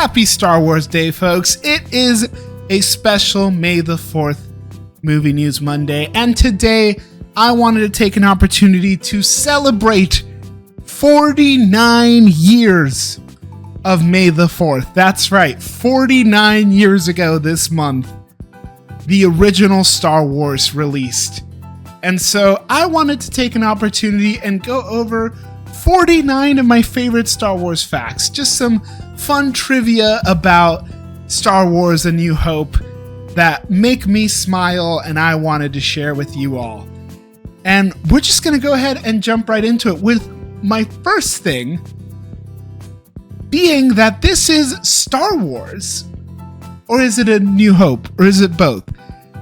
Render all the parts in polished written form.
Happy Star Wars Day, folks. It is a special May the 4th Movie News Monday, and today I wanted to take an opportunity to celebrate 49 years of May the 4th. That's right, 49 years ago this month, the original Star Wars released. And so I wanted to take an opportunity and go over 49 of my favorite Star Wars facts. Just some fun trivia about Star Wars: A New Hope that make me smile and I wanted to share with you all. And we're just going to go ahead and jump right into it with my first thing being that this is Star Wars. Or is it A New Hope? Or is it both?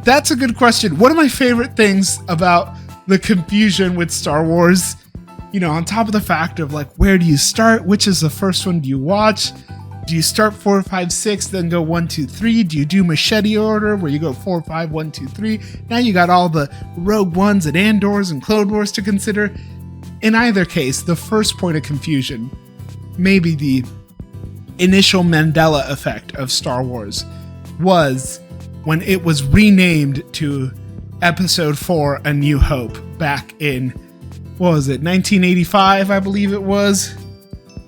That's a good question. One of my favorite things about the confusion with Star Wars, you know, on top of the fact of like, where do you start? Which is the first one do you watch? Do you start 4, 5, 6, then go 1, 2, 3? Do you do machete order where you go 4, 5, 1, 2, 3? Now you got all the Rogue Ones and Andors and Clone Wars to consider. In either case, the first point of confusion, maybe the initial Mandela effect of Star Wars, was when it was renamed to Episode 4, A New Hope, back in, what was it, 1985, I believe it was?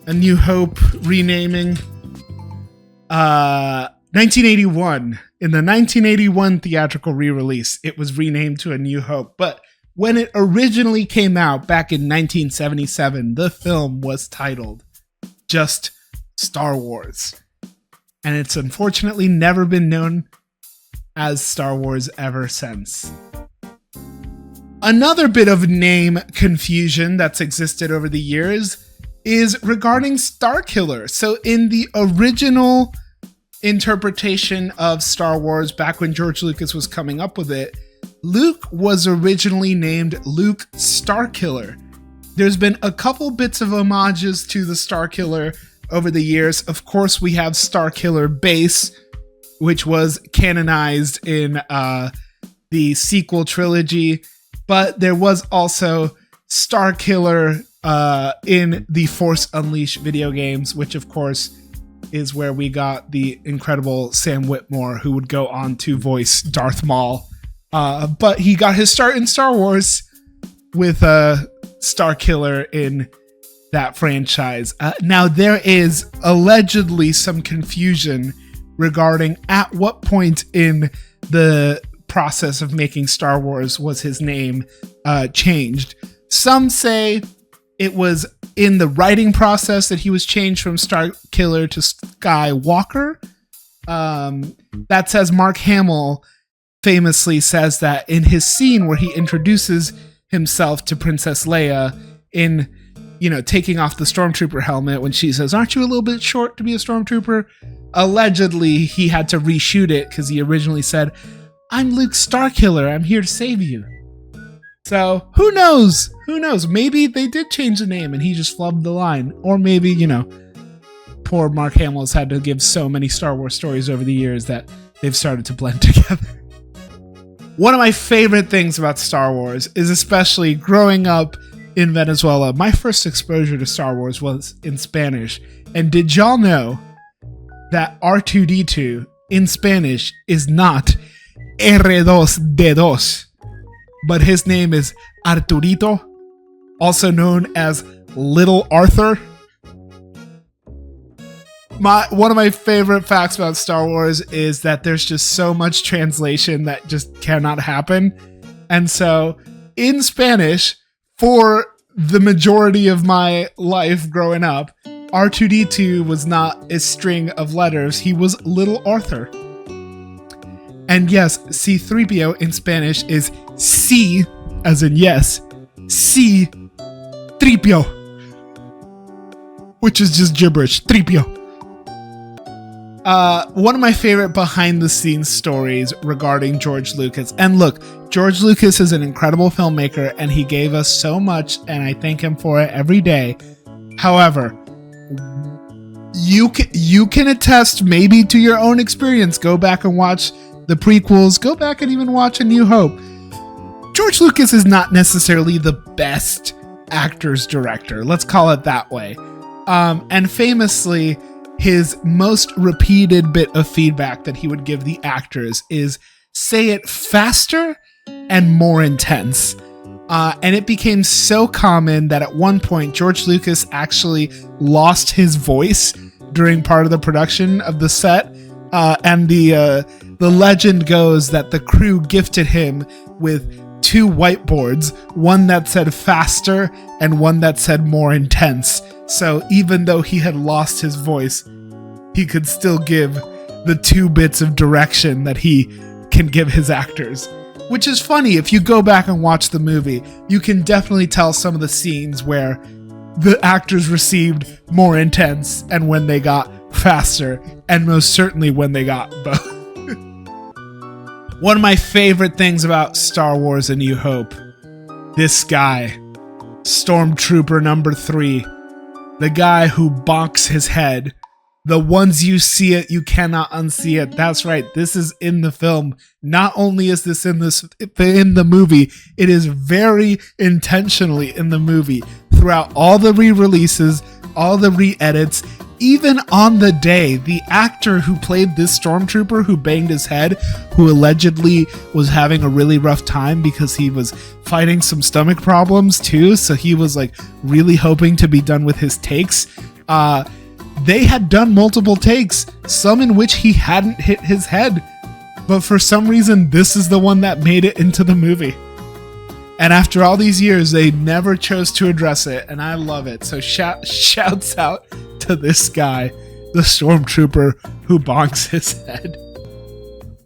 A New Hope renaming. 1981. In the 1981 theatrical re-release, it was renamed to A New Hope. But when it originally came out back in 1977, the film was titled just Star Wars. And it's unfortunately never been known as Star Wars ever since. Another bit of name confusion that's existed over the years is regarding Starkiller. So in the original interpretation of Star Wars, back when George Lucas was coming up with it, Luke was originally named Luke Starkiller. There's been a couple bits of homages to the Starkiller over the years. Of course, we have Starkiller Base, which was canonized in the sequel trilogy, but there was also Starkiller in the Force Unleashed video games, which of course is where we got the incredible Sam Witwer, who would go on to voice Darth Maul. But he got his start in Star Wars with Starkiller in that franchise. Now, there is allegedly some confusion regarding at what point in the process of making Star Wars was his name changed. Some say it was in the writing process that he was changed from Starkiller to Skywalker. That says Mark Hamill famously says that in his scene where he introduces himself to Princess Leia in, you know, taking off the Stormtrooper helmet when she says, "Aren't you a little bit short to be a Stormtrooper?" Allegedly, he had to reshoot it because he originally said, "I'm Luke Starkiller. I'm here to save you." So who knows? Who knows? Maybe they did change the name and he just flubbed the line. Or maybe, you know, poor Mark Hamill has had to give so many Star Wars stories over the years that they've started to blend together. One of my favorite things about Star Wars is, especially growing up in Venezuela, my first exposure to Star Wars was in Spanish. And did y'all know that R2-D2 in Spanish is not R2-D2, but his name is Arturito, also known as Little Arthur? One of my favorite facts about Star Wars is that there's just so much translation that just cannot happen. And so in Spanish, for the majority of my life growing up, R2-D2 was not a string of letters. He was Little Arthur. And yes, C-3PO in Spanish is C, as in yes, C-3PO, which is just gibberish, Tripio. One of my favorite behind-the-scenes stories regarding George Lucas, and look, George Lucas is an incredible filmmaker, and he gave us so much, and I thank him for it every day. However, you can attest maybe to your own experience. Go back and watch the prequels. Go back and even watch A New Hope. George Lucas is not necessarily the best actor's director. Let's call it that way. And famously, his most repeated bit of feedback that he would give the actors is say it faster and more intense. And it became so common that at one point, George Lucas actually lost his voice during part of the production of the set. And the legend goes that the crew gifted him with 2 whiteboards, one that said faster and one that said more intense. So even though he had lost his voice, he could still give the 2 bits of direction that he can give his actors. Which is funny, if you go back and watch the movie, you can definitely tell some of the scenes where the actors received more intense and when they got faster, and most certainly when they got both. One of my favorite things about Star Wars: A New Hope, this guy, Stormtrooper number 3, the guy who bonks his head. The ones you see it, you cannot unsee it. That's right. This is in the film. Not only is this in the movie, it is very intentionally in the movie. Throughout all the re-releases, all the re-edits, even on the day, the actor who played this Stormtrooper who banged his head, who allegedly was having a really rough time because he was fighting some stomach problems too, so he was like really hoping to be done with his takes. They had done multiple takes, some in which he hadn't hit his head, but for some reason, this is the one that made it into the movie. And after all these years, they never chose to address it, and I love it. So shouts out to this guy, the Stormtrooper who bonks his head.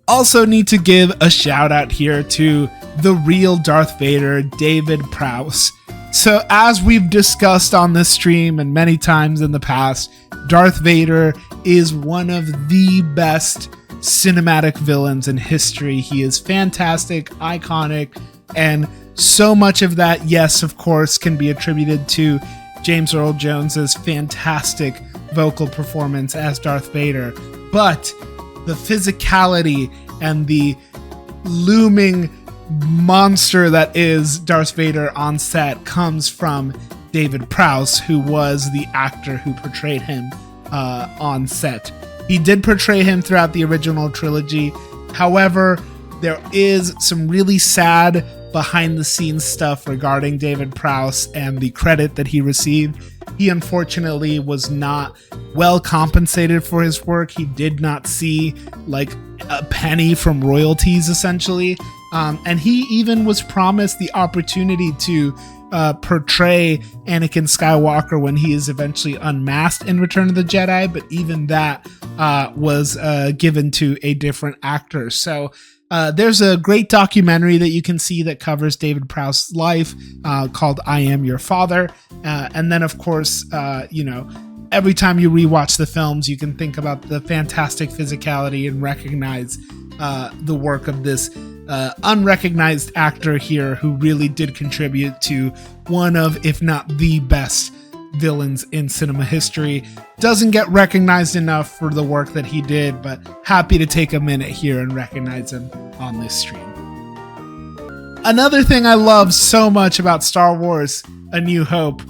Also need to give a shout out here to the real Darth Vader, David Prowse. So as we've discussed on this stream and many times in the past, Darth Vader is one of the best cinematic villains in history. He is fantastic, iconic, and so much of that, yes, of course, can be attributed to James Earl Jones's fantastic vocal performance as Darth Vader. But the physicality and the looming monster that is Darth Vader on set comes from David Prowse, who was the actor who portrayed him on set. He did portray him throughout the original trilogy. However, there is some really sad behind the scenes stuff regarding David Prowse and the credit that he received. He unfortunately was not well compensated for his work. He did not see like a penny from royalties, essentially. And he even was promised the opportunity to portray Anakin Skywalker when he is eventually unmasked in Return of the Jedi, but even that was given to a different actor. So there's a great documentary that you can see that covers David Prowse's life called I Am Your Father. And then, of course, every time you rewatch the films, you can think about the fantastic physicality and recognize the work of this unrecognized actor here who really did contribute to one of, if not the best villains in cinema history. Doesn't get recognized enough for the work that he did, but happy to take a minute here and recognize him on this stream. Another thing I love so much about Star Wars: A New Hope,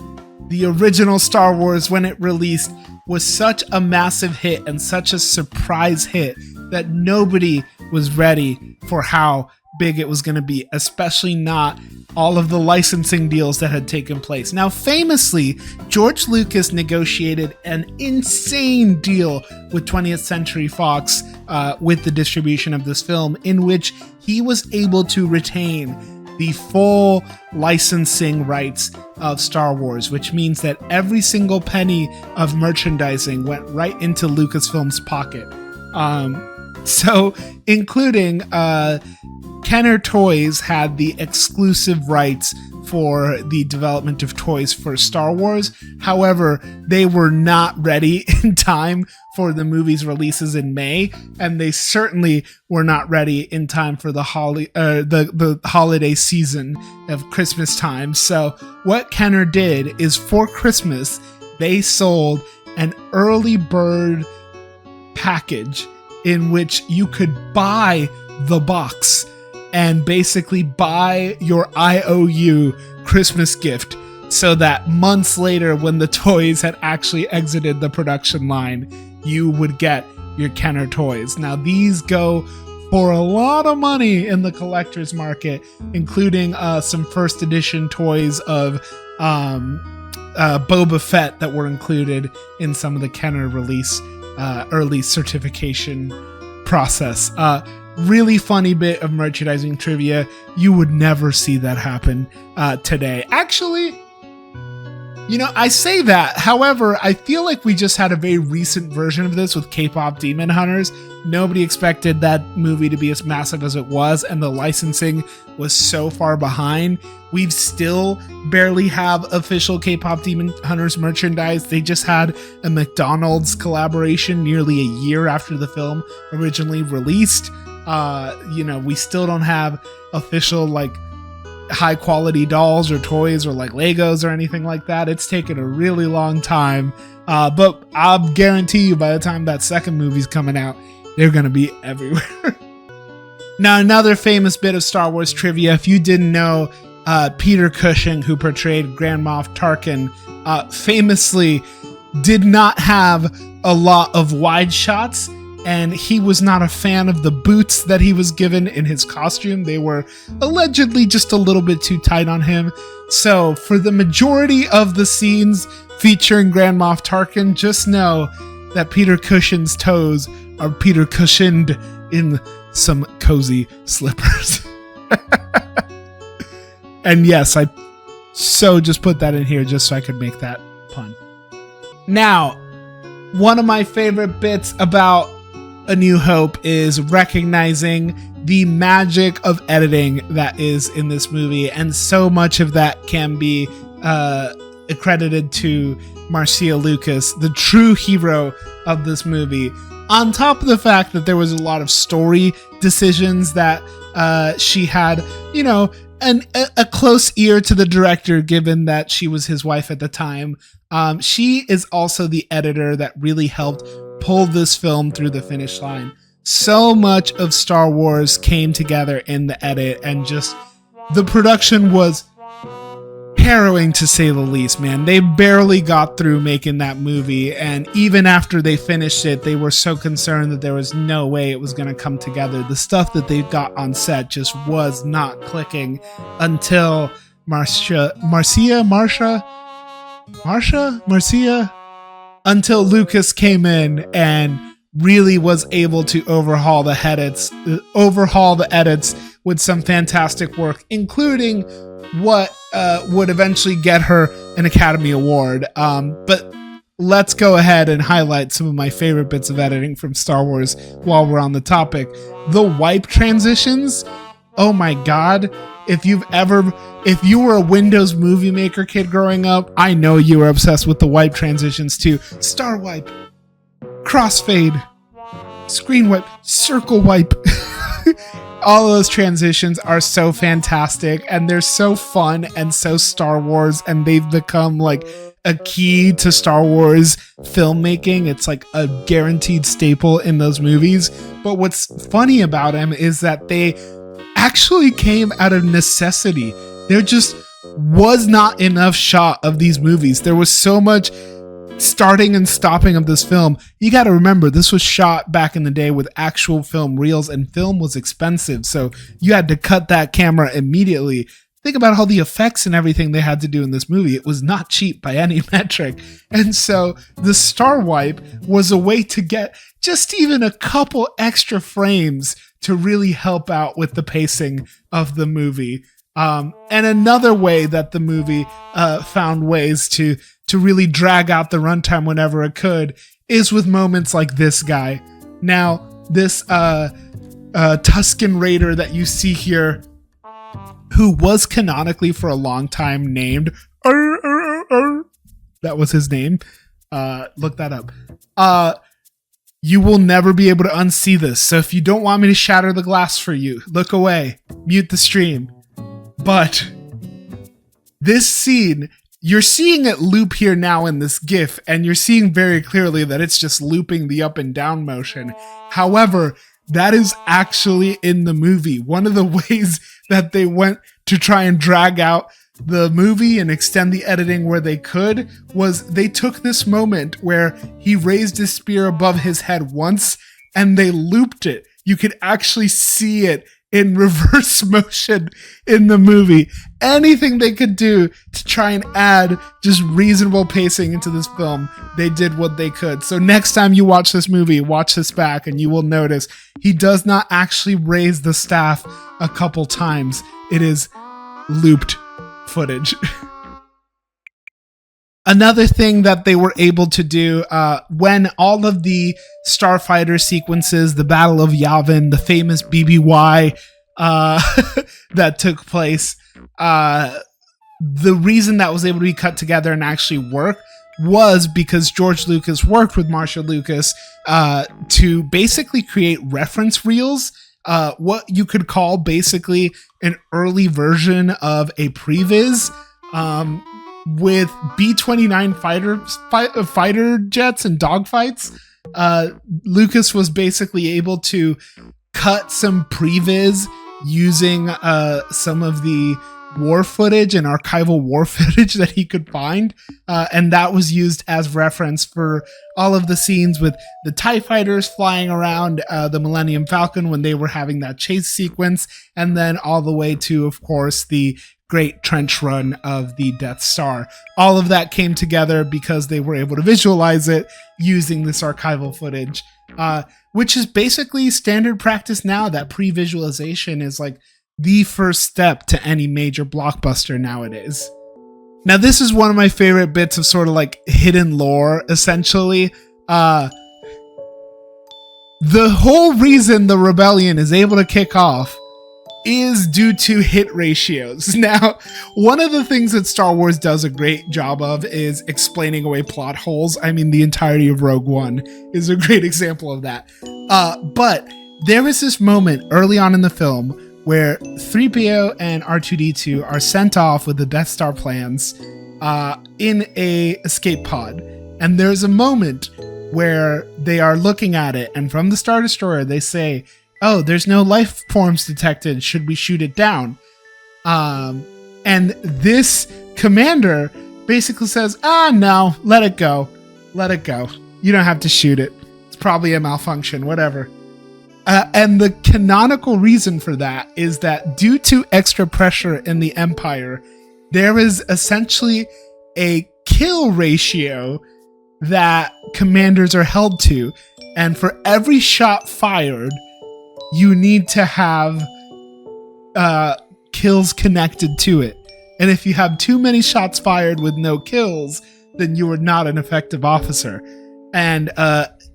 the original Star Wars, when it released, was such a massive hit and such a surprise hit that nobody was ready for how big it was going to be, especially not all of the licensing deals that had taken place. Now, famously, George Lucas negotiated an insane deal with 20th Century Fox with the distribution of this film, in which he was able to retain the full licensing rights of Star Wars, which means that every single penny of merchandising went right into Lucasfilm's pocket. So, including Kenner Toys had the exclusive rights for the development of toys for Star Wars. However, they were not ready in time for the movie's releases in May, and they certainly were not ready in time for the holiday season of Christmas time. So what Kenner did is, for Christmas, they sold an early bird package in which you could buy the box and basically buy your IOU Christmas gift, so that months later, when the toys had actually exited the production line, you would get your Kenner toys. Now, these go for a lot of money in the collector's market, including some first edition toys of Boba Fett that were included in some of the Kenner release early certification process. Really funny bit of merchandising trivia. You would never see that happen today. Actually, I say that. However, I feel like we just had a very recent version of this with K-pop Demon Hunters. Nobody expected that movie to be as massive as it was, and the licensing was so far behind. We've still barely have official K-pop Demon Hunters merchandise. They just had a McDonald's collaboration nearly a year after the film originally released. We still don't have official high quality dolls or toys or Legos or anything like that. It's taken a really long time, but I'll guarantee you by the time that second movie's coming out, they're gonna be everywhere. Now, another famous bit of Star Wars trivia, if you didn't know, Peter Cushing, who portrayed Grand Moff Tarkin, famously did not have a lot of wide shots, and he was not a fan of the boots that he was given in his costume. They were allegedly just a little bit too tight on him. So for the majority of the scenes featuring Grand Moff Tarkin, just know that Peter Cushing's toes are Peter cushioned in some cozy slippers. And yes, I just put that in here just so I could make that pun. Now, one of my favorite bits about A New Hope is recognizing the magic of editing that is in this movie, and so much of that can be accredited to Marcia Lucas, the true hero of this movie. On top of the fact that there was a lot of story decisions that she had, a close ear to the director, given that she was his wife at the time. She is also the editor that really helped pull this film through the finish line. So much of Star Wars came together in the edit, and just the production was harrowing to say the least, man. They barely got through making that movie, and even after they finished it, they were so concerned that there was no way it was going to come together. The stuff that they got on set just was not clicking until until Lucas came in and really was able to overhaul the edits with some fantastic work, including what would eventually get her an Academy Award. But let's go ahead and highlight some of my favorite bits of editing from Star Wars while we're on the topic. The wipe transitions. Oh my God. If you were a Windows Movie Maker kid growing up, I know you were obsessed with the wipe transitions too. Star wipe, crossfade, screen wipe, circle wipe. All of those transitions are so fantastic, and they're so fun and so Star Wars, and they've become a key to Star Wars filmmaking. It's like a guaranteed staple in those movies. But what's funny about them is that they actually came out of necessity. There just was not enough shot of these movies. There was so much starting and stopping of this film. You got to remember, this was shot back in the day with actual film reels, and film was expensive, so you had to cut that camera immediately. Think about all the effects and everything they had to do in this movie. It was not cheap by any metric. And so the Star Wipe was a way to get just even a couple extra frames to really help out with the pacing of the movie. And another way that the movie found ways to really drag out the runtime whenever it could is with moments like this guy. Now, this Tusken Raider that you see here, who was canonically for a long time named that was his name. Look that up. You will never be able to unsee this. So if you don't want me to shatter the glass for you, look away, mute the stream. But this scene, you're seeing it loop here now in this GIF, and you're seeing very clearly that it's just looping the up and down motion. However, that is actually in the movie. One of the ways that they went to try and drag out the movie and extend the editing where they could was they took this moment where he raised his spear above his head once and they looped it. You could actually see it in reverse motion in the movie. Anything they could do to try and add just reasonable pacing into this film, they did what they could. So next time you watch this movie, watch this back and you will notice he does not actually raise the staff a couple times. It is looped footage. Another thing that they were able to do when all of the starfighter sequences, the Battle of Yavin, the famous BBY that took place, the reason that was able to be cut together and actually work was because George Lucas worked with Marcia Lucas to basically create reference reels, what you could call basically an early version of a previs, with B-29 fighter jets and dogfights. Lucas was basically able to cut some previs using some of the war footage and archival war footage that he could find, and that was used as reference for all of the scenes with the TIE fighters flying around the Millennium Falcon when they were having that chase sequence, and then all the way to, of course, the great trench run of the Death Star. All of that came together because they were able to visualize it using this archival footage, which is basically standard practice now. That pre-visualization is like the first step to any major blockbuster nowadays. Now, this is one of my favorite bits of sort of like hidden lore, essentially. The whole reason the rebellion is able to kick off is due to hit ratios. Now, one of the things that Star Wars does a great job of is explaining away plot holes. I mean, the entirety of Rogue One is a great example of that. But there is this moment early on in the film where 3PO and R2-D2 are sent off with the Death Star plans in a escape pod. And there's a moment where they are looking at it, and from the Star Destroyer, they say, "Oh, there's no life forms detected. Should we shoot it down?" And this commander basically says, no, let it go. Let it go. You don't have to shoot it. It's probably a malfunction, whatever. And the canonical reason for that is that due to extra pressure in the Empire, there is essentially a kill ratio that commanders are held to. And for every shot fired, you need to have kills connected to it. And if you have too many shots fired with no kills, then you are not an effective officer. And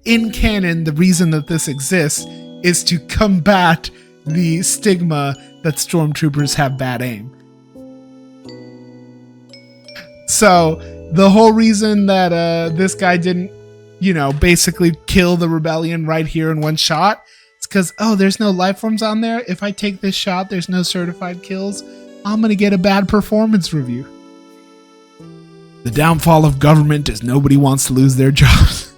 in canon, the reason that this exists is to combat the stigma that stormtroopers have bad aim. So the whole reason that this guy didn't, basically kill the rebellion right here in one shot, it's because, there's no life forms on there. If I take this shot, there's no certified kills. I'm going to get a bad performance review. The downfall of government is nobody wants to lose their jobs.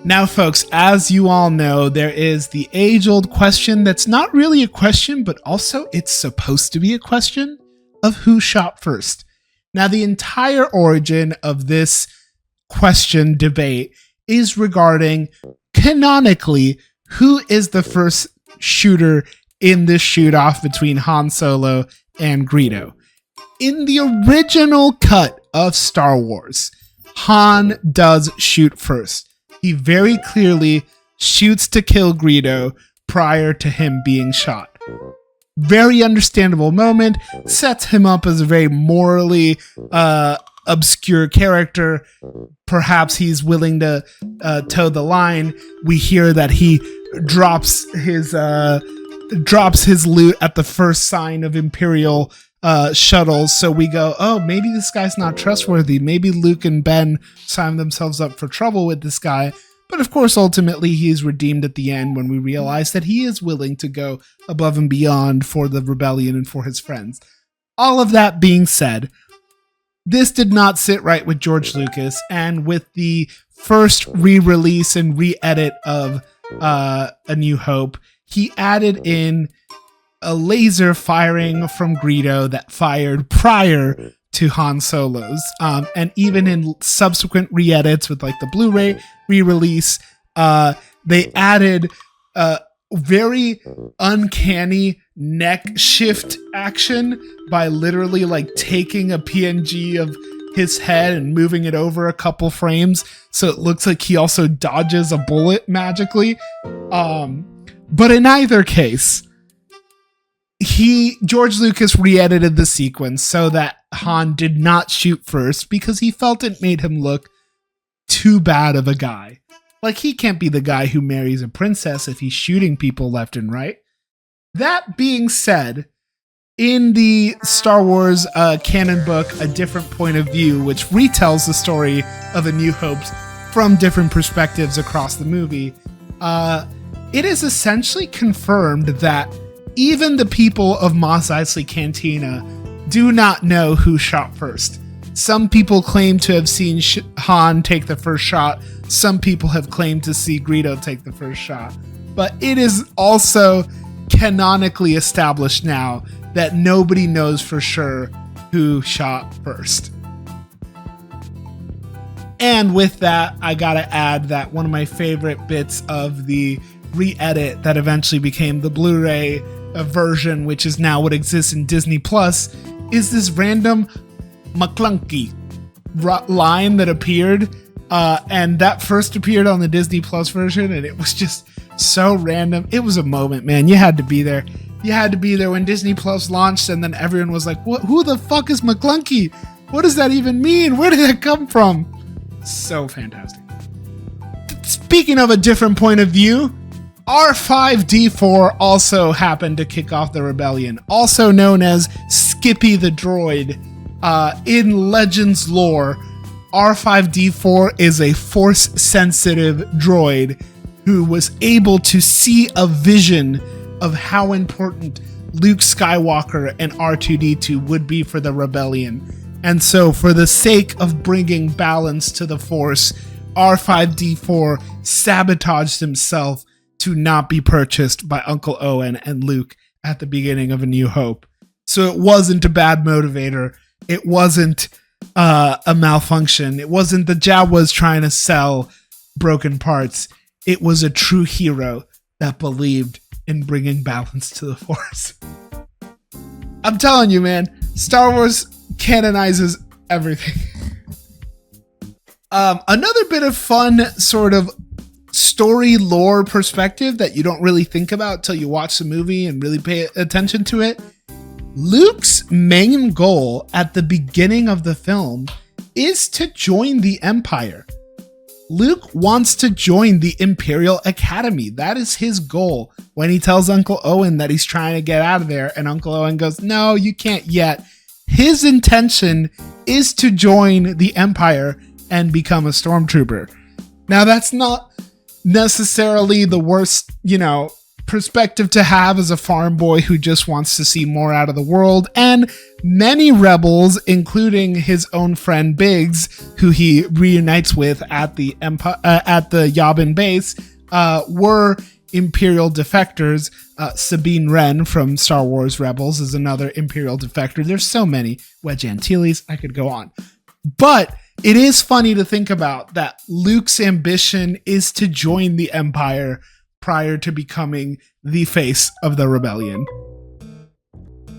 Now, folks, as you all know, there is the age-old question that's not really a question, but also it's supposed to be a question of who shot first. Now, the entire origin of this question debate is regarding, canonically, who is the first shooter in this shoot-off between Han Solo and Greedo. In the original cut of Star Wars, Han does shoot first. He very clearly shoots to kill Greedo prior to him being shot. Very understandable moment, sets him up as a very morally obscure character. Perhaps he's willing to toe the line. We hear that he drops his loot at the first sign of Imperial shuttles, so we go, maybe this guy's not trustworthy. Maybe Luke and Ben signed themselves up for trouble with this guy. But of course, ultimately, he's redeemed at the end when we realize that he is willing to go above and beyond for the rebellion and for his friends. All of that being said, this did not sit right with George Lucas, and with the first re-release and re-edit of A New Hope, he added in a laser firing from Greedo that fired prior to Han Solo's. And even in subsequent re-edits with like the Blu-ray re-release, they added very uncanny neck shift action by literally like taking a PNG of his head and moving it over a couple frames so it looks like he also dodges a bullet magically. But in either case, George Lucas re-edited the sequence so that Han did not shoot first because he felt it made him look too bad of a guy. Like, he can't be the guy who marries a princess if he's shooting people left and right. That being said, in the Star Wars canon book, A Different Point of View, which retells the story of A New Hope from different perspectives across the movie, it is essentially confirmed that even the people of Mos Eisley Cantina do not know who shot first. Some people claim to have seen Han take the first shot. Some people have claimed to see Greedo take the first shot. But it is also canonically established now that nobody knows for sure who shot first. And with that, I gotta add that one of my favorite bits of the re-edit that eventually became the Blu-ray version, which is now what exists in Disney Plus, is this random McClunky line that appeared, and that first appeared on the Disney Plus version, and it was just so random. It was a moment, man. You had to be there. You had to be there when Disney Plus launched, and then everyone was like, "What? Who the fuck is McClunky? What does that even mean? Where did that come from?" So fantastic. Speaking of A Different Point of View, R5-D4 also happened to kick off the rebellion, also known as Skippy the Droid. In Legends lore, R5-D4 is a force-sensitive droid who was able to see a vision of how important Luke Skywalker and R2-D2 would be for the rebellion. And so, for the sake of bringing balance to the Force, R5-D4 sabotaged himself to not be purchased by Uncle Owen and Luke at the beginning of A New Hope. So it wasn't a bad motivator. It wasn't a malfunction. It wasn't the Jawas trying to sell broken parts. It was a true hero that believed in bringing balance to the Force. I'm telling you, man, Star Wars canonizes everything. Another bit of fun sort of story lore perspective that you don't really think about till you watch the movie and really pay attention to it. Luke's main goal at the beginning of the film is to join the Empire. Luke wants to join the Imperial Academy. That is his goal. When he tells Uncle Owen that he's trying to get out of there, and Uncle Owen goes, "No, you can't yet." His intention is to join the Empire and become a stormtrooper. Now, that's not necessarily the worst, perspective to have as a farm boy who just wants to see more out of the world. And many rebels, including his own friend Biggs, who he reunites with at the Yavin base, were Imperial defectors. Sabine Wren from Star Wars Rebels is another Imperial defector. There's so many. Wedge Antilles, I could go on. But it is funny to think about that Luke's ambition is to join the Empire prior to becoming the face of the rebellion.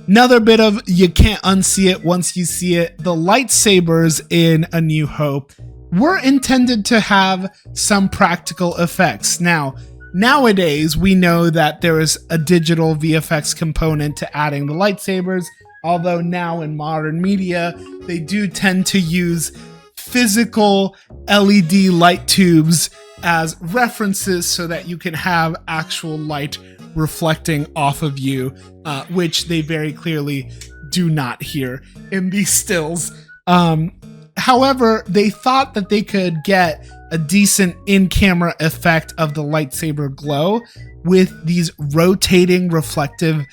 Another bit of you can't unsee it once you see it. The lightsabers in A New Hope were intended to have some practical effects. Now, nowadays, we know that there is a digital VFX component to adding the lightsabers, although now in modern media, they do tend to use physical LED light tubes as references so that you can have actual light reflecting off of you, which they very clearly do not here in these stills. However, they thought that they could get a decent in-camera effect of the lightsaber glow with these rotating reflective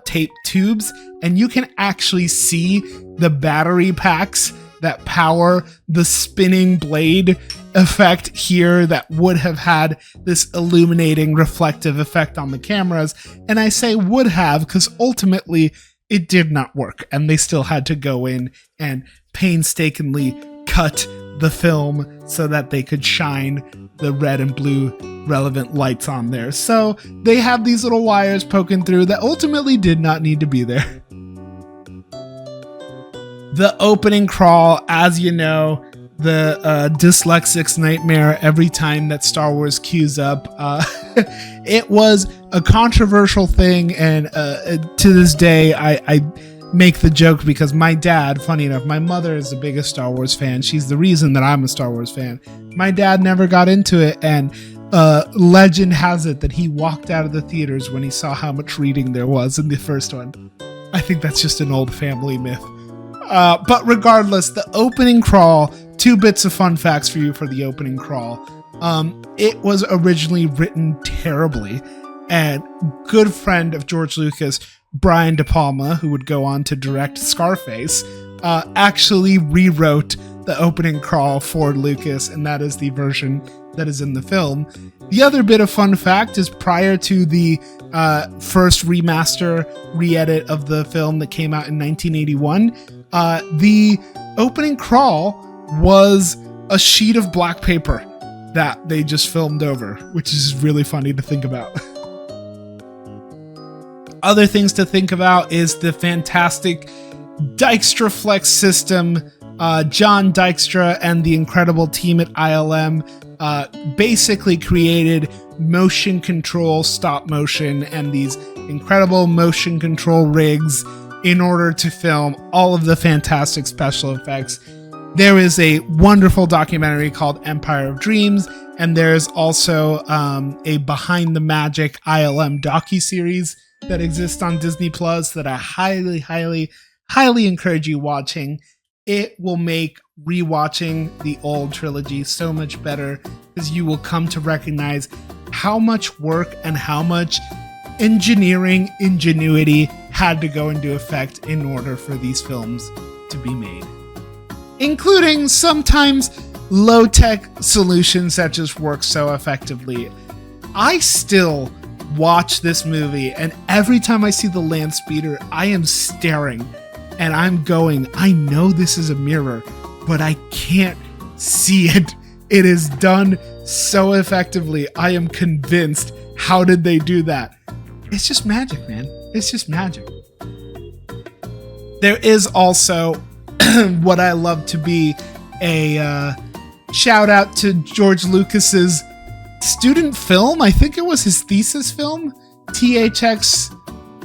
tape tubes, and you can actually see the battery packs that power the spinning blade effect here that would have had this illuminating reflective effect on the cameras. And I say would have because ultimately it did not work, and they still had to go in and painstakingly cut the film so that they could shine the red and blue relevant lights on there. So they have these little wires poking through that ultimately did not need to be there. The opening crawl, as you know, the dyslexic's nightmare every time that Star Wars queues up. It was a controversial thing, and to this day, I make the joke because my dad, funny enough, my mother is the biggest Star Wars fan. She's the reason that I'm a Star Wars fan. My dad never got into it, and legend has it that he walked out of the theaters when he saw how much reading there was in the first one. I think that's just an old family myth. But regardless, the opening crawl, 2 bits of fun facts for you for the opening crawl. It was originally written terribly, and good friend of George Lucas, Brian De Palma, who would go on to direct Scarface, actually rewrote the opening crawl for Lucas, and that is the version that is in the film. The other bit of fun fact is prior to the first remaster, re-edit of the film that came out in 1981, the opening crawl was a sheet of black paper that they just filmed over, which is really funny to think about. Other things to think about is the fantastic Dijkstraflex system. John Dykstra and the incredible team at ILM basically created motion control, stop motion, and these incredible motion control rigs in order to film all of the fantastic special effects. There is a wonderful documentary called Empire of Dreams, and there's also a Behind the Magic ILM docuseries that exists on Disney Plus that I highly encourage you watching. It will make rewatching the old trilogy so much better, because you will come to recognize how much work and how much engineering ingenuity had to go into effect in order for these films to be made, including sometimes low-tech solutions that just work so effectively. I still watch this movie, and every time I see the land speeder, I am staring and I'm going, I know this is a mirror, but I can't see it. It is done so effectively. I am convinced. How did they do that? It's just magic, man. It's just magic. There is also what I love to be a shout out to George Lucas's student film. I think it was his thesis film, THX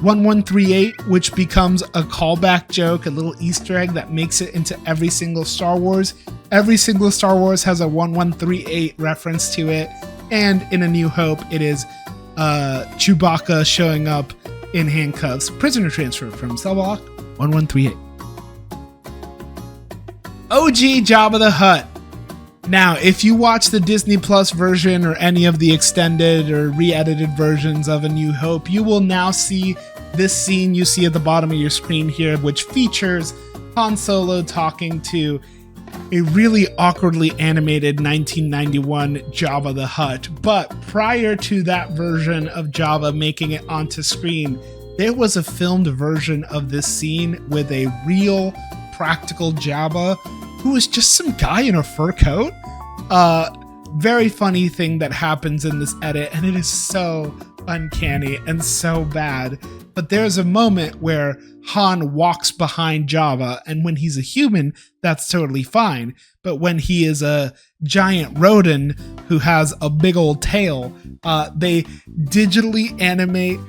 1138, which becomes a callback joke, a little Easter egg that makes it into every single Star Wars. Every single Star Wars has a 1138 reference to it, and in A New Hope, it is Chewbacca showing up in handcuffs, prisoner transfer from cell block 1138. OG Jabba the Hutt. Now, if you watch the Disney Plus version or any of the extended or re-edited versions of A New Hope, you will now see this scene you see at the bottom of your screen here, which features Han Solo talking to a really awkwardly animated 1991 Jabba the Hutt. But prior to that version of Jabba making it onto screen, there was a filmed version of this scene with a real practical Jabba who was just some guy in a fur coat. Very funny thing that happens in this edit, and it is so uncanny and so bad. But there's a moment where Han walks behind Jabba, and when he's a human, that's totally fine. But when he is a giant rodent who has a big old tail, they digitally animate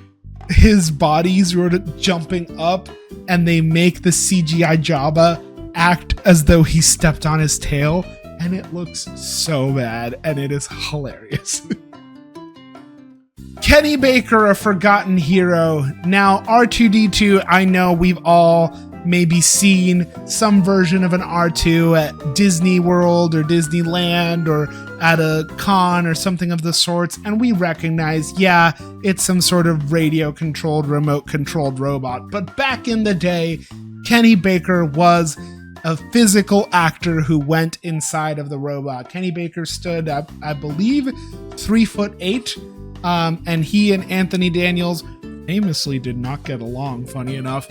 his body sort of jumping up, and they make the CGI Jabba act as though he stepped on his tail, and it looks so bad, and it is hilarious. Kenny Baker, a forgotten hero. Now, R2-D2, I know we've all maybe seen some version of an R2 at Disney World or Disneyland or at a con or something of the sorts, and we recognize, yeah, it's some sort of radio-controlled, remote-controlled robot. But back in the day, Kenny Baker was a physical actor who went inside of the robot. Kenny Baker stood up, I believe, 3'8", and he and Anthony Daniels famously did not get along, funny enough,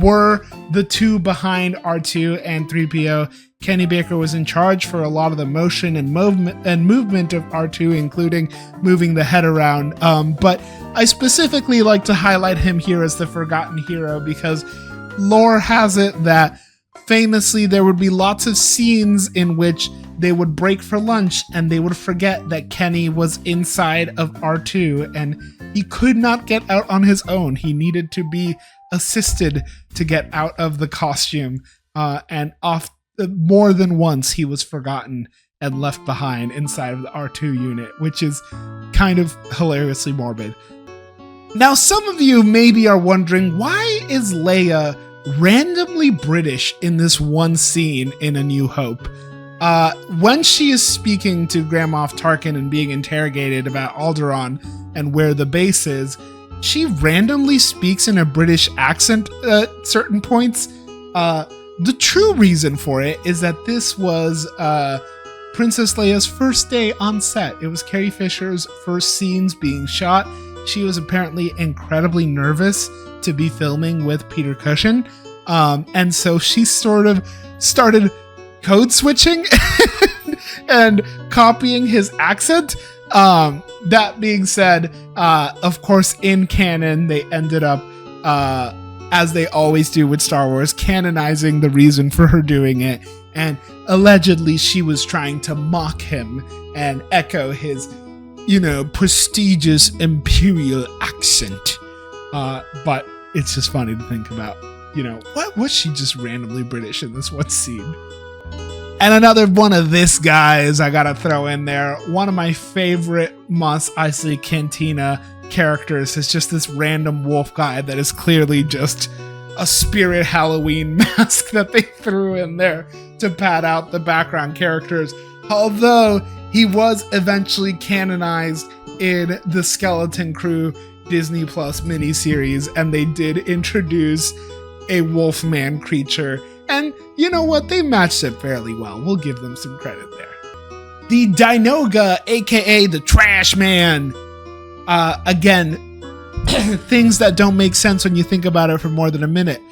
were the two behind R2 and 3PO. Kenny Baker was in charge for a lot of the motion and movement of R2, including moving the head around. But I specifically like to highlight him here as the forgotten hero because lore has it that famously there would be lots of scenes in which they would break for lunch and they would forget that Kenny was inside of R2 and he could not get out on his own. He needed to be assisted to get out of the costume, and more than once he was forgotten and left behind inside of the R2 unit, which is kind of hilariously morbid. Now, some of you maybe are wondering, why is Leia randomly British in this one scene in A New Hope? When she is speaking to Grand Moff Tarkin and being interrogated about Alderaan and where the base is, she randomly speaks in a British accent at certain points. The true reason for it is that this was Princess Leia's first day on set. It was Carrie Fisher's first scenes being shot. She was apparently incredibly nervous to be filming with Peter Cushing. And so she sort of started code switching and copying his accent. That being said, of course, in canon, they ended up, as they always do with Star Wars, canonizing the reason for her doing it. And allegedly, she was trying to mock him and echo his, prestigious imperial accent. But it's just funny to think about, what was she just randomly British in this one scene? And another one of this guys I gotta throw in there. One of my favorite Mos Eisley Cantina characters is just this random wolf guy that is clearly just a Spirit Halloween mask that they threw in there to pad out the background characters. Although he was eventually canonized in the Skeleton Crew Disney Plus miniseries, and they did introduce a Wolfman creature. And you know what? They matched it fairly well. We'll give them some credit there. The Dinoga, aka the Trash Man. Again, things that don't make sense when you think about it for more than a minute.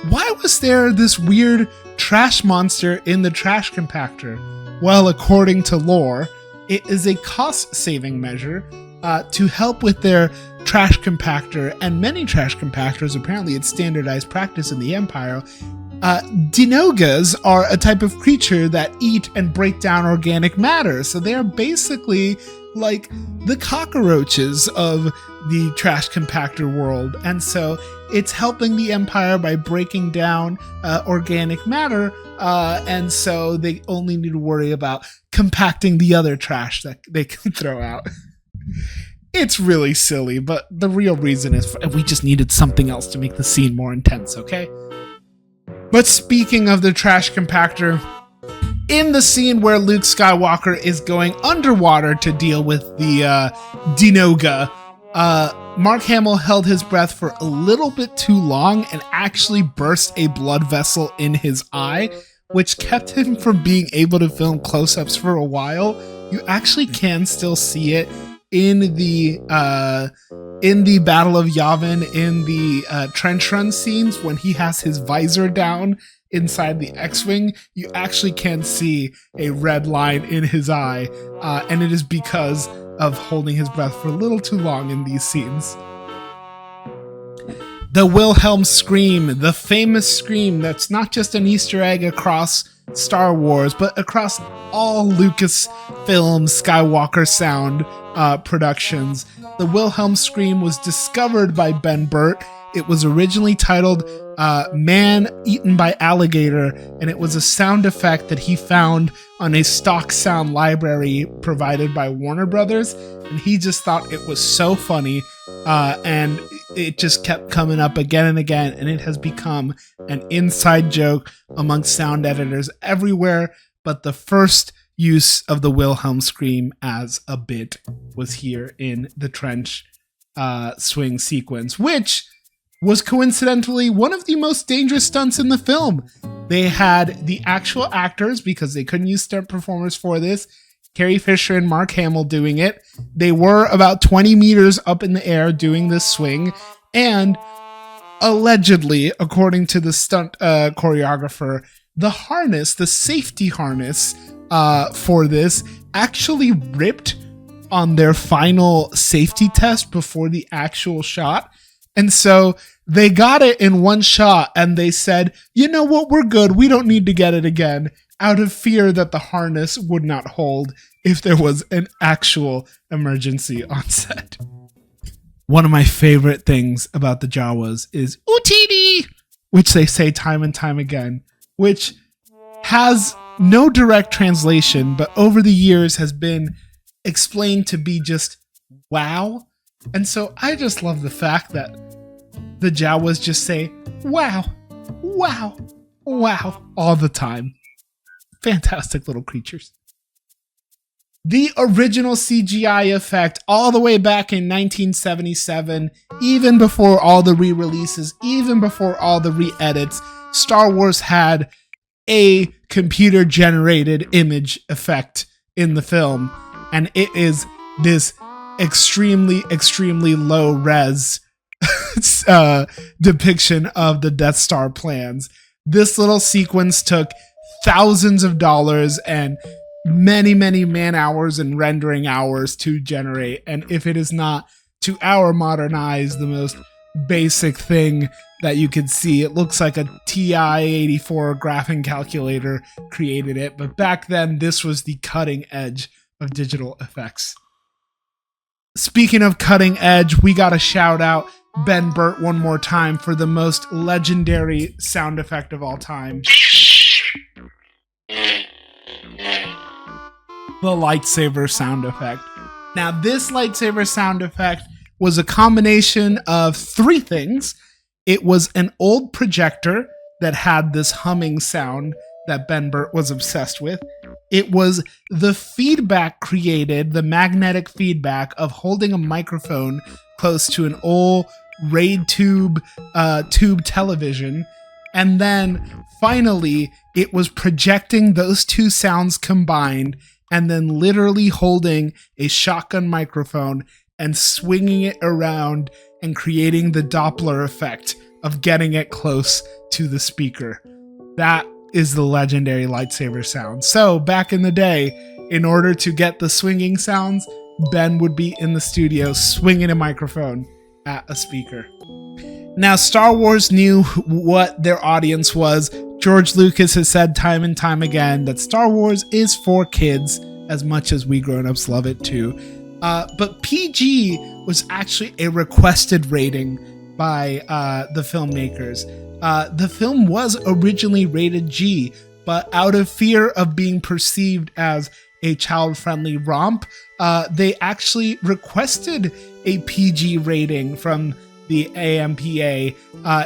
Why was there this weird trash monster in the trash compactor? Well, according to lore, it is a cost-saving measure to help with their trash compactor, and many trash compactors, apparently it's standardized practice in the Empire. Dinogas are a type of creature that eat and break down organic matter, so they are basically like the cockroaches of the trash compactor world, and so it's helping the Empire by breaking down organic matter, and so they only need to worry about compacting the other trash that they can throw out. It's really silly, but the real reason is we just needed something else to make the scene more intense, okay? But speaking of the trash compactor, in the scene where Luke Skywalker is going underwater to deal with the Dinoga, Mark Hamill held his breath for a little bit too long and actually burst a blood vessel in his eye, which kept him from being able to film close-ups for a while. You actually can still see it in the Battle of Yavin, in the trench run scenes, when he has his visor down inside the X-Wing, you actually can see a red line in his eye, and it is because of holding his breath for a little too long in these scenes. The Wilhelm scream, the famous scream that's not just an Easter egg across Star Wars, but across all Lucasfilm Skywalker sound productions. The Wilhelm scream was discovered by Ben Burt. It was originally titled Man Eaten by Alligator, and it was a sound effect that he found on a stock sound library provided by Warner Brothers, and he just thought it was so funny, and it just kept coming up again and again, and it has become an inside joke amongst sound editors everywhere. But the first use of the Wilhelm scream as a bit was here in the trench swing sequence, which was coincidentally one of the most dangerous stunts in the film. They had the actual actors, because they couldn't use stunt performers for this, Carrie Fisher and Mark Hamill doing it. They were about 20 meters up in the air doing this swing, and allegedly, according to the stunt choreographer, the harness, the safety harness for this, actually ripped on their final safety test before the actual shot. And so they got it in one shot and they said, you know what, we're good. We don't need to get it again, out of fear that the harness would not hold if there was an actual emergency on set. One of my favorite things about the Jawas is Utini, which they say time and time again, which has no direct translation, but over the years has been explained to be just wow. And so I just love the fact that the Jawas just say wow, wow, wow all the time. Fantastic little creatures. The original CGI effect, all the way back in 1977, even before all the re-releases, even before all the re-edits, Star Wars had a computer-generated image effect in the film, and it is this extremely, extremely low-res depiction of the Death Star plans. This little sequence took thousands of dollars and many, many man hours and rendering hours to generate. And if it is not, to our modern eyes, the most basic thing that you could see, it looks like a TI-84 graphing calculator created it. But back then, this was the cutting edge of digital effects. Speaking of cutting edge, we got to shout out Ben Burtt one more time for the most legendary sound effect of all time. The lightsaber sound effect. Now, this lightsaber sound effect was a combination of three things. It was an old projector that had this humming sound that Ben Burtt was obsessed with. It was the feedback created, the magnetic feedback of holding a microphone close to an old RAID tube television. And then finally, it was projecting those two sounds combined and then literally holding a shotgun microphone and swinging it around and creating the Doppler effect of getting it close to the speaker. That is the legendary lightsaber sound. So back in the day, in order to get the swinging sounds, Ben would be in the studio swinging a microphone at a speaker. Now, Star Wars knew what their audience was. George Lucas has said time and time again that Star Wars is for kids, as much as we grown-ups love it too. But PG was actually a requested rating by the filmmakers. The film was originally rated G, but out of fear of being perceived as a child-friendly romp, they actually requested a PG rating from the AMPA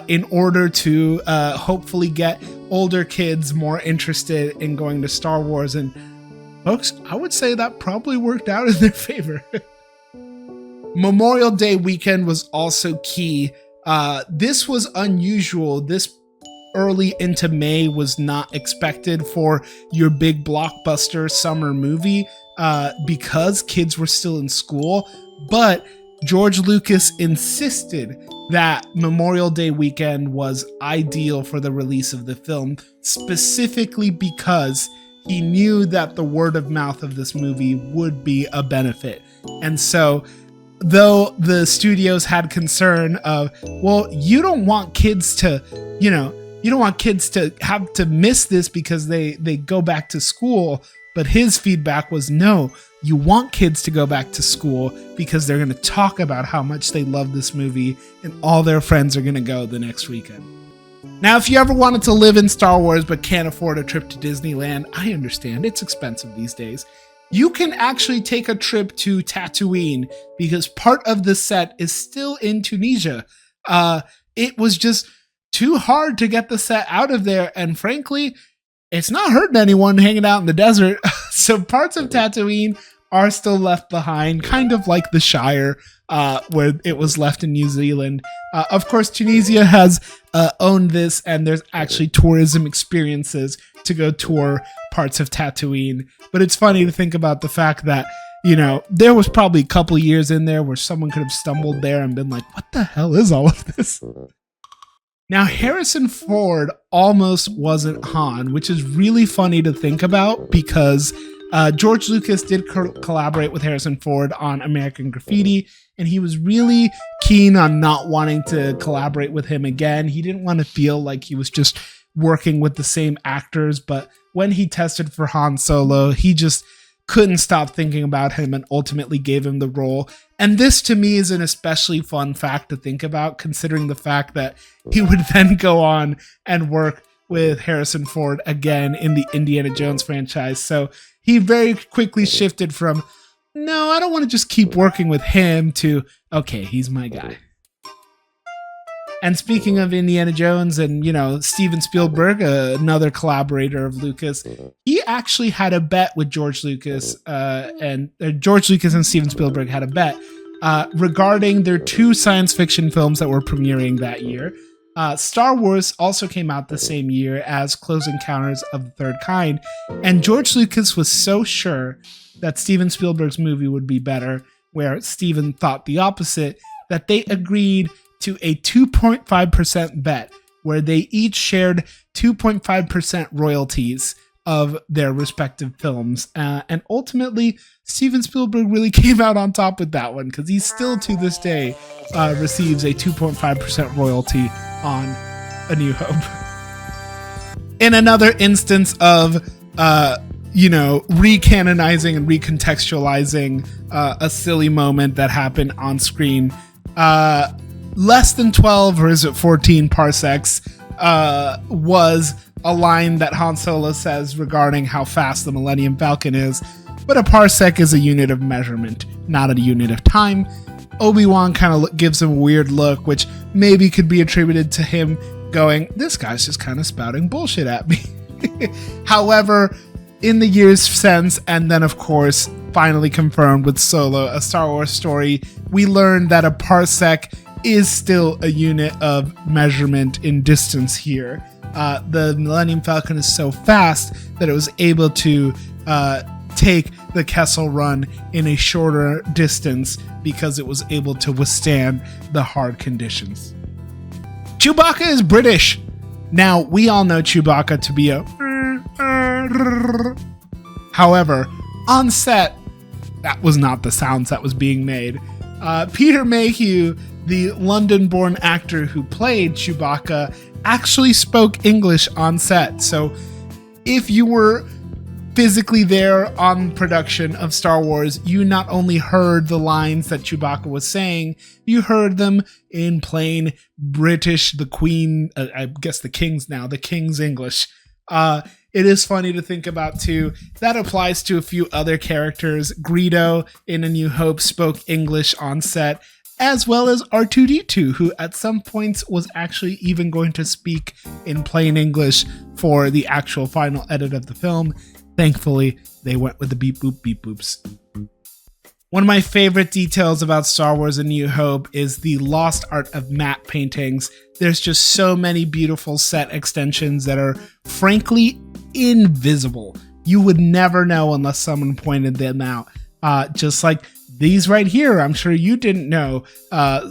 in order to hopefully get older kids more interested in going to Star Wars. And folks, I would say that probably worked out in their favor. Memorial Day weekend was also key. This was unusual. This early into May was not expected for your big blockbuster summer movie because kids were still in school. But George Lucas insisted that Memorial Day weekend was ideal for the release of the film, specifically because he knew that the word of mouth of this movie would be a benefit. And so, though the studios had concern of, well, you don't want kids to, you don't want kids to have to miss this because they go back to school. But his feedback was, no, you want kids to go back to school because they're going to talk about how much they love this movie and all their friends are going to go the next weekend. Now, if you ever wanted to live in Star Wars but can't afford a trip to Disneyland, I understand, it's expensive these days. You can actually take a trip to Tatooine because part of the set is still in Tunisia. It was just too hard to get the set out of there, and frankly, it's not hurting anyone hanging out in the desert. So parts of Tatooine are still left behind, kind of like the Shire, where it was left in New Zealand. Of course, Tunisia has owned this, and there's actually tourism experiences to go tour parts of Tatooine. But it's funny to think about the fact that, you know, there was probably a couple years in there where someone could have stumbled there and been like, what the hell is all of this? Now, Harrison Ford almost wasn't Han, which is really funny to think about because George Lucas did collaborate with Harrison Ford on American Graffiti, and he was really keen on not wanting to collaborate with him again. He didn't want to feel like he was just working with the same actors, but when he tested for Han Solo, he just couldn't stop thinking about him and ultimately gave him the role. And this to me is an especially fun fact to think about, considering the fact that he would then go on and work with Harrison Ford again in the Indiana Jones franchise. So he very quickly shifted from, no, I don't want to just keep working with him, to, okay, he's my guy. And speaking of Indiana Jones and, you know, Steven Spielberg, another collaborator of Lucas, he actually had a bet with George Lucas, and George Lucas and Steven Spielberg had a bet regarding their two science fiction films that were premiering that year. Star Wars also came out the same year as Close Encounters of the Third Kind, and George Lucas was so sure that Steven Spielberg's movie would be better, where Steven thought the opposite, that they agreed to a 2.5% bet where they each shared 2.5% royalties of their respective films. And ultimately, Steven Spielberg really came out on top with that one, because he still to this day receives a 2.5% royalty on A New Hope. In another instance of, recanonizing and recontextualizing a silly moment that happened on screen, less than 12, or is it 14 parsecs, was a line that Han Solo says regarding how fast the Millennium Falcon is. But a parsec is a unit of measurement, not a unit of time. Obi-Wan kind of gives him a weird look, which maybe could be attributed to him going, this guy's just kind of spouting bullshit at me. However, in the years since, and then of course, finally confirmed with Solo, A Star Wars Story, we learned that a parsec is still a unit of measurement in distance here. The Millennium Falcon is so fast that it was able to take the Kessel Run in a shorter distance because it was able to withstand the hard conditions. Chewbacca is British. Now, we all know Chewbacca to be a... However, on set, that was not the sounds that was being made. Peter Mayhew, the London-born actor who played Chewbacca, actually spoke English on set. So if you were physically there on production of Star Wars, you not only heard the lines that Chewbacca was saying, you heard them in plain British, the Queen, I guess the King's English. It is funny to think about too. That applies to a few other characters. Greedo in A New Hope spoke English on set, as well as R2-D2, who at some points was actually even going to speak in plain English for the actual final edit of the film. Thankfully, they went with the beep boop beep boops. One of my favorite details about Star Wars A New Hope is the lost art of matte paintings. There's just so many beautiful set extensions that are frankly invisible. You would never know unless someone pointed them out. Just like these right here, I'm sure you didn't know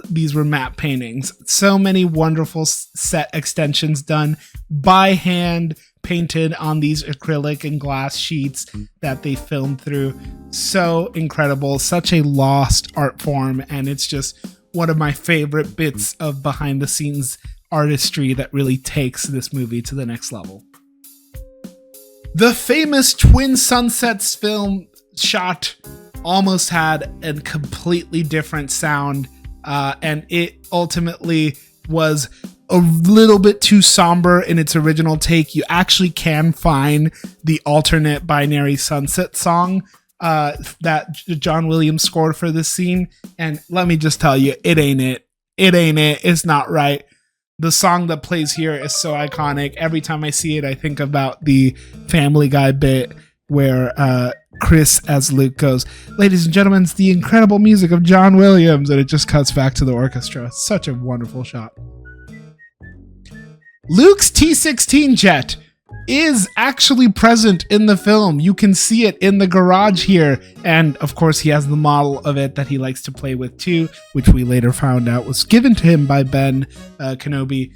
these were matte paintings. So many wonderful set extensions done by hand, painted on these acrylic and glass sheets that they filmed through. So incredible, such a lost art form, and it's just one of my favorite bits of behind the scenes artistry that really takes this movie to the next level. The famous Twin Sunsets film shot almost had a completely different sound, and it ultimately was a little bit too somber in its original take. You actually can find the alternate binary sunset song that John Williams scored for this scene, and let me just tell you, it ain't it. It's not right. The song that plays here is so iconic. Every time I see it, I think about the Family Guy bit where Chris as Luke goes, "Ladies and gentlemen, it's the incredible music of John Williams," and it just cuts back to the orchestra. Such a wonderful shot. Luke's T-16 jet is actually present in the film. You can see it in the garage here. And of course, he has the model of it that he likes to play with too, which we later found out was given to him by Ben Kenobi.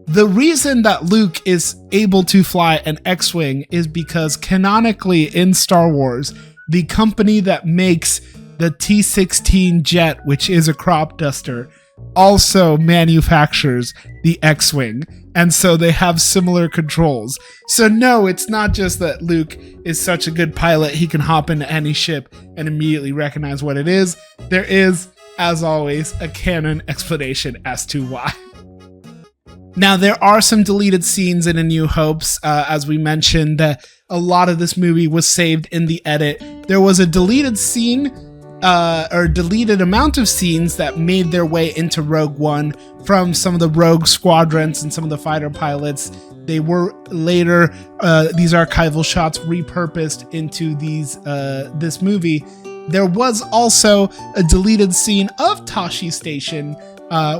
The reason that Luke is able to fly an X-Wing is because canonically in Star Wars, the company that makes the T-16 jet, which is a crop duster, also manufactures the X-Wing, and so they have similar controls. So no, it's not just that Luke is such a good pilot he can hop into any ship and immediately recognize what it is. There is, as always, a canon explanation as to why. Now, there are some deleted scenes in A New Hope's. As we mentioned, a lot of this movie was saved in the edit. There was a deleted scene or deleted amount of scenes that made their way into Rogue One from some of the Rogue squadrons and some of the fighter pilots. They were later, these archival shots repurposed into this movie. There was also a deleted scene of Tashi Station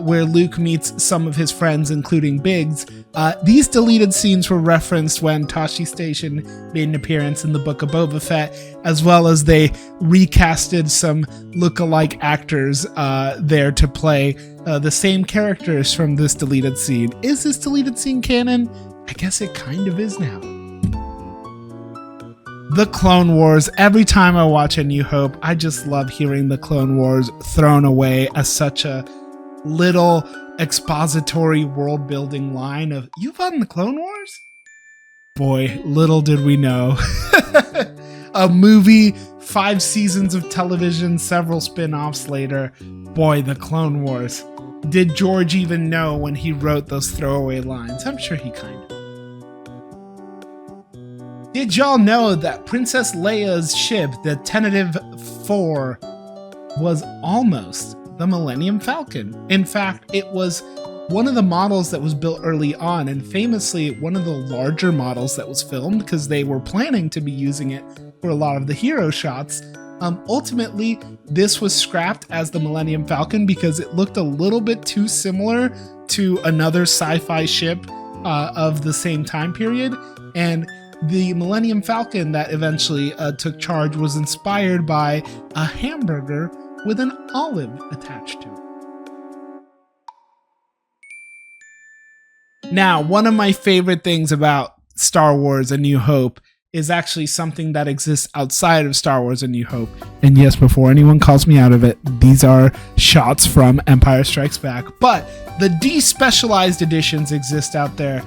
where Luke meets some of his friends, including Biggs. These deleted scenes were referenced when Tashi Station made an appearance in the Book of Boba Fett, as well as they recasted some look-alike actors there to play the same characters from this deleted scene. Is this deleted scene canon? I guess it kind of is now. The Clone Wars. Every time I watch A New Hope, I just love hearing the Clone Wars thrown away as such a little expository world building line of, "You fought in the Clone Wars?" Boy, little did we know. A movie, 5 seasons of television, several spin-offs later. Boy, the Clone Wars. Did George even know when he wrote those throwaway lines? I'm sure he kind of. Did y'all know that Princess Leia's ship, the Tentative 4, was almost the Millennium Falcon? In fact, it was one of the models that was built early on, and famously one of the larger models that was filmed because they were planning to be using it for a lot of the hero shots. Ultimately, this was scrapped as the Millennium Falcon because it looked a little bit too similar to another sci-fi ship of the same time period, and the Millennium Falcon that eventually took charge was inspired by a hamburger with an olive attached to it. Now, one of my favorite things about Star Wars A New Hope is actually something that exists outside of Star Wars A New Hope. And yes, before anyone calls me out of it, these are shots from Empire Strikes Back. But the despecialized editions exist out there.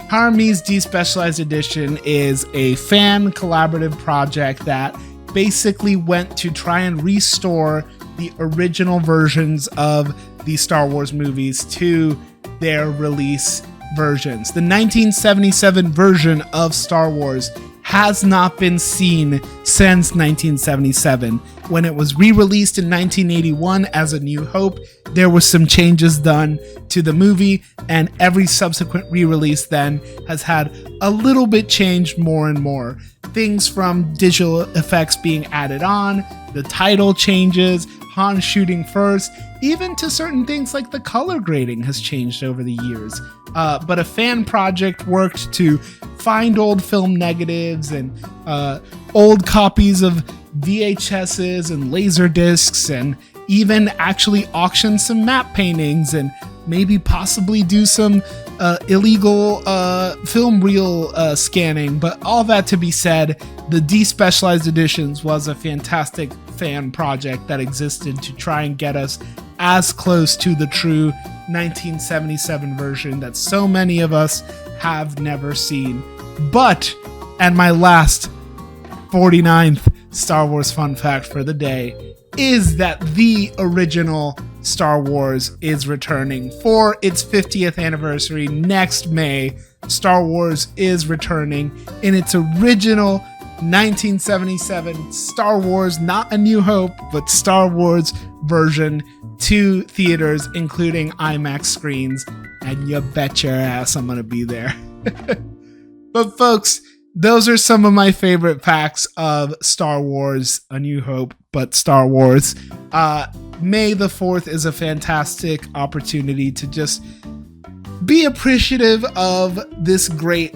Harmy's Despecialized Edition is a fan collaborative project that basically went to try and restore the original versions of the Star Wars movies to their release versions. The 1977 version of Star Wars has not been seen since 1977. When it was re-released in 1981 as A New Hope, there were some changes done to the movie, and every subsequent re-release then has had a little bit changed more and more. Things from digital effects being added on, the title changes, Han shooting first, even to certain things like the color grading has changed over the years. But a fan project worked to find old film negatives and old copies of VHSs and laser discs, and even actually auction some map paintings and maybe possibly do some illegal film reel scanning. But all that to be said, the Despecialized Editions was a fantastic fan project that existed to try and get us as close to the true 1977 version that so many of us have never seen. But, and my last 49th Star Wars fun fact for the day, is that the original Star Wars is returning for its 50th anniversary next May. Star Wars is returning in its original 1977 Star Wars, not A New Hope, but Star Wars version to theaters, including IMAX screens, and you bet your ass I'm gonna be there. But folks, those are some of my favorite facts of Star Wars A New Hope, but Star Wars. May the 4th is a fantastic opportunity to just be appreciative of this great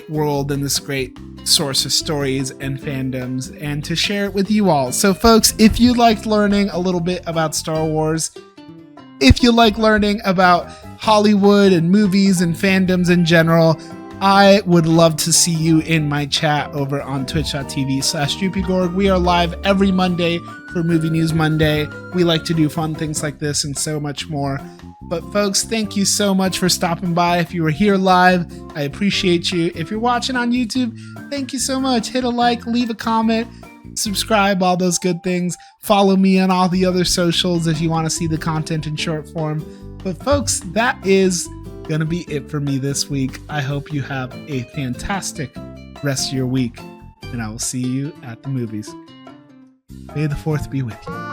world and this great source of stories and fandoms, and to share it with you all. So folks, if you liked learning a little bit about Star Wars, if you like learning about Hollywood and movies and fandoms in general, I would love to see you in my chat over on twitch.tv/DroopyGorg. We are live every Monday for Movie News Monday. We like to do fun things like this and so much more. But folks, thank you so much for stopping by. If you were here live, I appreciate you. If you're watching on YouTube, thank you so much. Hit a like, leave a comment, subscribe, all those good things. Follow me on all the other socials if you want to see the content in short form. But folks, that is gonna be it for me this week. I hope you have a fantastic rest of your week, and I will see you at the movies. May the 4th be with you.